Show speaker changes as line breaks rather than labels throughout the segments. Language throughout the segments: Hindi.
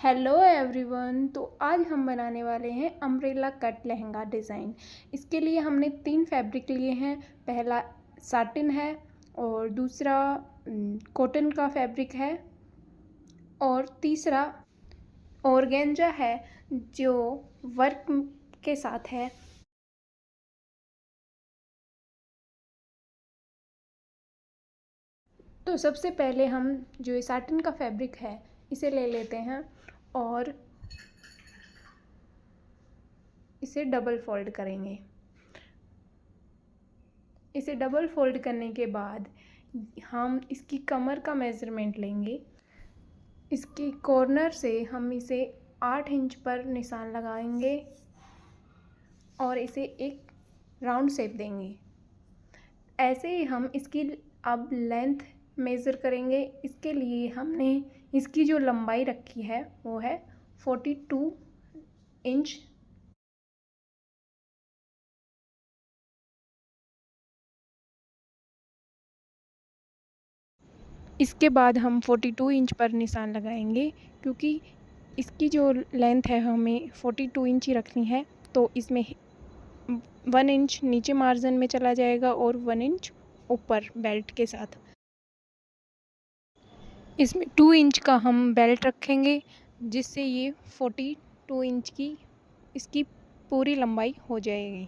Hello everyone. तो आज हम बनाने वाले हैं अम्ब्रेला कट लहंगा डिज़ाइन। इसके लिए हमने 3 फैब्रिक लिए हैं। पहला साटिन है और दूसरा कॉटन का फैब्रिक है और तीसरा ऑर्गेन्जा है जो वर्क के साथ है। तो सबसे पहले हम जो ये साटिन का फैब्रिक है इसे ले लेते हैं और इसे डबल फोल्ड करेंगे। इसे डबल फोल्ड करने के बाद हम इसकी कमर का मेज़रमेंट लेंगे। इसकी कॉर्नर से हम इसे 8 इंच पर निशान लगाएंगे और इसे एक राउंड शेप देंगे। ऐसे ही हम इसकी अब लेंथ मेज़र करेंगे। इसके लिए हमने इसकी जो लंबाई रखी है वो है 42 इंच। इसके बाद हम 42 इंच पर निशान लगाएंगे क्योंकि इसकी जो लेंथ है हमें 42 इंच ही रखनी है। तो इसमें 1 इंच नीचे मार्जिन में चला जाएगा और 1 इंच ऊपर बेल्ट के साथ। इसमें 2 इंच का हम बेल्ट रखेंगे जिससे ये 42 इंच की इसकी पूरी लंबाई हो जाएगी।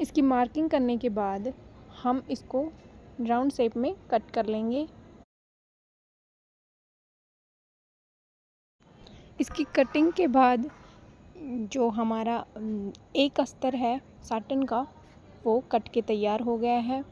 इसकी मार्किंग करने के बाद हम इसको राउंड शेप में कट कर लेंगे। इसकी कटिंग के बाद जो हमारा एक अस्तर है साटन का वो कट के तैयार हो गया है।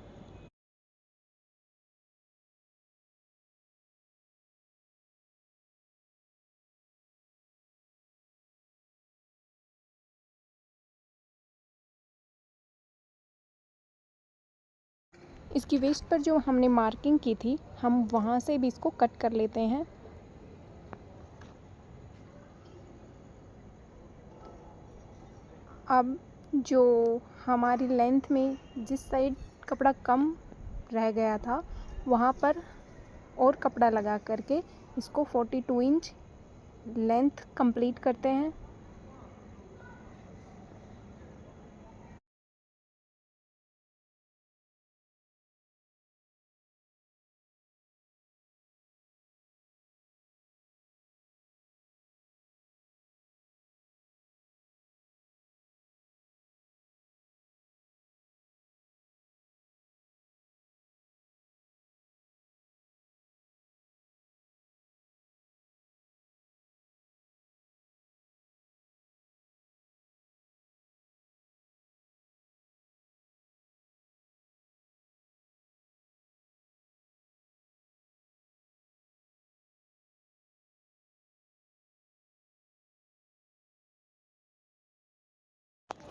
इसकी वेस्ट पर जो हमने मार्किंग की थी हम वहाँ से भी इसको कट कर लेते हैं। अब जो हमारी लेंथ में जिस साइड कपड़ा कम रह गया था वहाँ पर और कपड़ा लगा करके इसको 42 इंच लेंथ कंप्लीट करते हैं।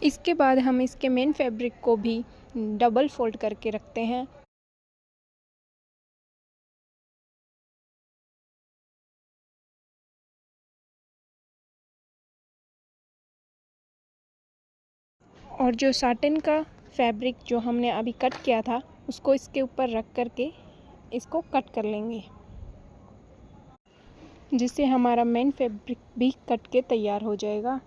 इसके बाद हम इसके मेन फैब्रिक को भी डबल फोल्ड करके रखते हैं। और जो साटिन का फैब्रिक जो हमने अभी कट किया था उसको इसके ऊपर रख करके इसको कट कर लेंगे जिससे हमारा मेन फैब्रिक भी कट के तैयार हो जाएगा।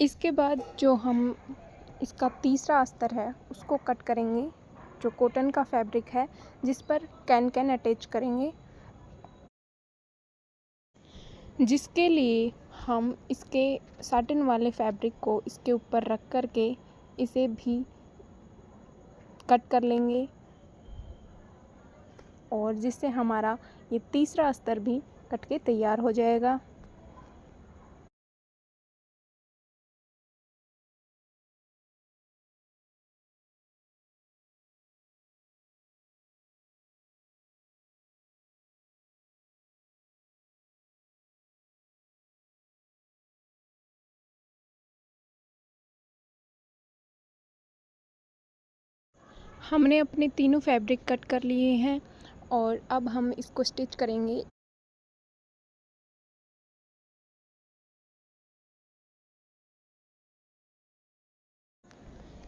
इसके बाद जो हम इसका तीसरा अस्तर है उसको कट करेंगे जो कॉटन का फैब्रिक है जिस पर कैन अटैच करेंगे, जिसके लिए हम इसके साटिन वाले फैब्रिक को इसके ऊपर रख कर के इसे भी कट कर लेंगे, और जिससे हमारा ये तीसरा अस्तर भी कट के तैयार हो जाएगा। हमने अपने तीनों फैब्रिक कट कर लिए हैं और अब हम इसको स्टिच करेंगे।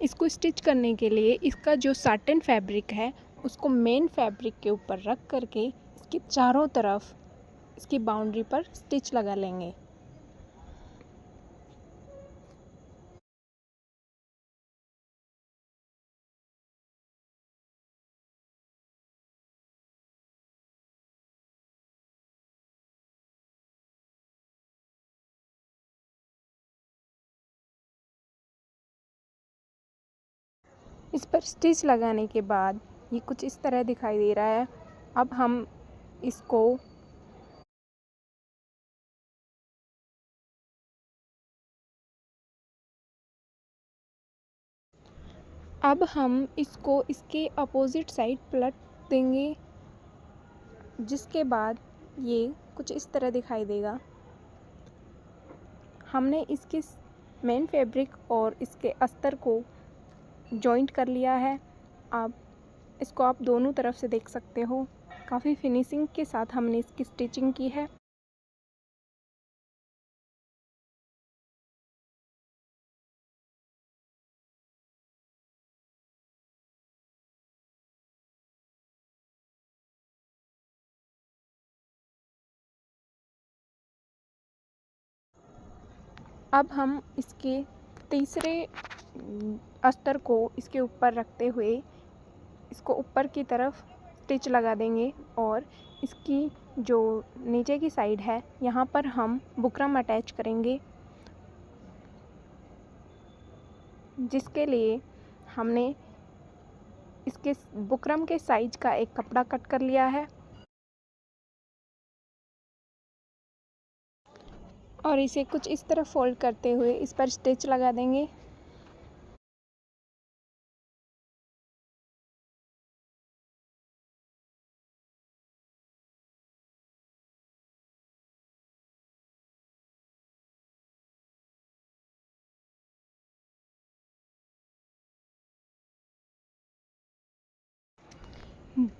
इसको स्टिच करने के लिए इसका जो साटिन फैब्रिक है उसको मेन फैब्रिक के ऊपर रख करके इसके चारों तरफ इसकी बाउंड्री पर स्टिच लगा लेंगे। इस पर स्टिच लगाने के बाद ये कुछ इस तरह दिखाई दे रहा है। अब हम इसको इसके अपोजिट साइड पलट देंगे, जिसके बाद ये कुछ इस तरह दिखाई देगा। हमने इसके मेन फैब्रिक और इसके अस्तर को जॉइंट कर लिया है। अब इसको आप दोनों तरफ से देख सकते हो, काफ़ी फिनिशिंग के साथ हमने इसकी स्टिचिंग की है। अब हम इसके तीसरे अस्तर को इसके ऊपर रखते हुए इसको ऊपर की तरफ स्टिच लगा देंगे, और इसकी जो नीचे की साइड है यहाँ पर हम बुकरम अटैच करेंगे, जिसके लिए हमने इसके बुकरम के साइज का एक कपड़ा कट कर लिया है और इसे कुछ इस तरह फोल्ड करते हुए इस पर स्टिच लगा देंगे।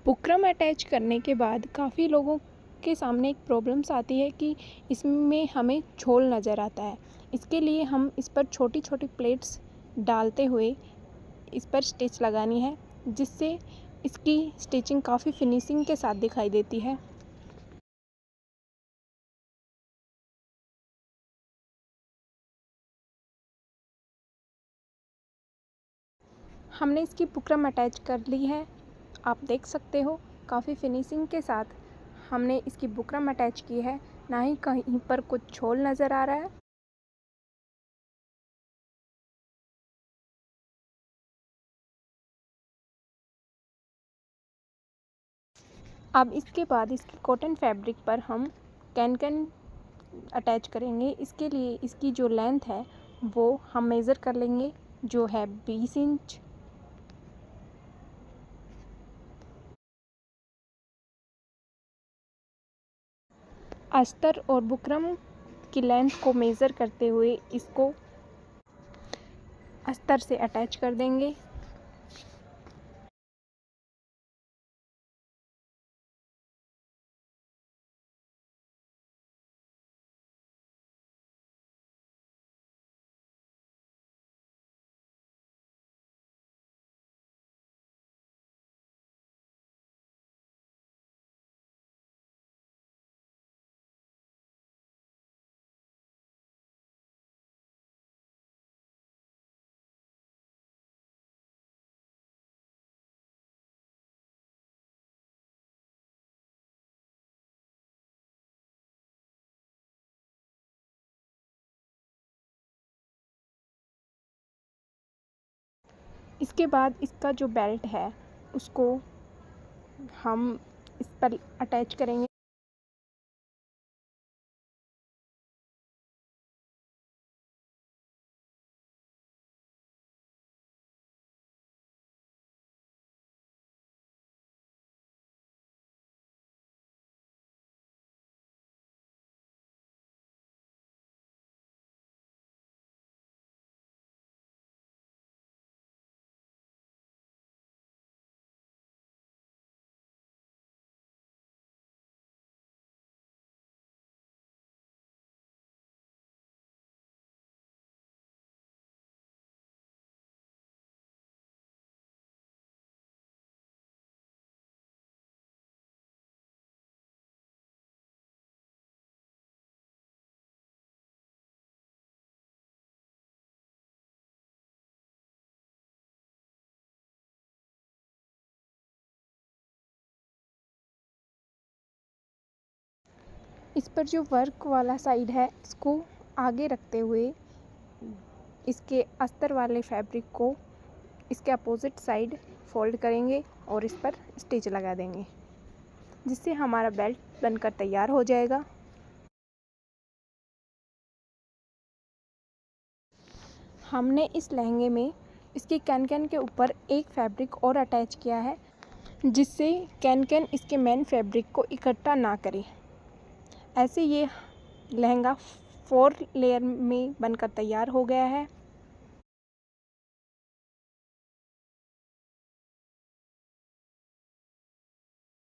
बुकरम अटैच करने के बाद काफ़ी लोगों के सामने एक प्रॉब्लम्स आती है कि इसमें हमें झोल नज़र आता है। इसके लिए हम इस पर छोटी छोटी प्लेट्स डालते हुए इस पर स्टिच लगानी है, जिससे इसकी स्टिचिंग काफ़ी फिनिशिंग के साथ दिखाई देती है। हमने इसकी बुकरम अटैच कर ली है, आप देख सकते हो काफ़ी फिनिशिंग के साथ हमने इसकी बुकरम अटैच की है, ना ही कहीं पर कुछ झोल नज़र आ रहा है। अब इसके बाद इसकी कॉटन फैब्रिक पर हम कैन अटैच करेंगे। इसके लिए इसकी जो लेंथ है वो हम मेज़र कर लेंगे, जो है 20 इंच। अस्तर और बुकरम की लेंथ को मेज़र करते हुए इसको अस्तर से अटैच कर देंगे। इसके बाद इसका जो बेल्ट है उसको हम इस पर अटैच करेंगे। इस पर जो वर्क वाला साइड है इसको आगे रखते हुए इसके अस्तर वाले फैब्रिक को इसके अपोजिट साइड फोल्ड करेंगे और इस पर स्टिच लगा देंगे, जिससे हमारा बेल्ट बनकर तैयार हो जाएगा। हमने इस लहंगे में इसके कैन के ऊपर एक फैब्रिक और अटैच किया है, जिससे कैन इसके मेन फैब्रिक को इकट्ठा ना करे। ऐसे ये लहंगा 4 लेयर में बनकर तैयार हो गया है।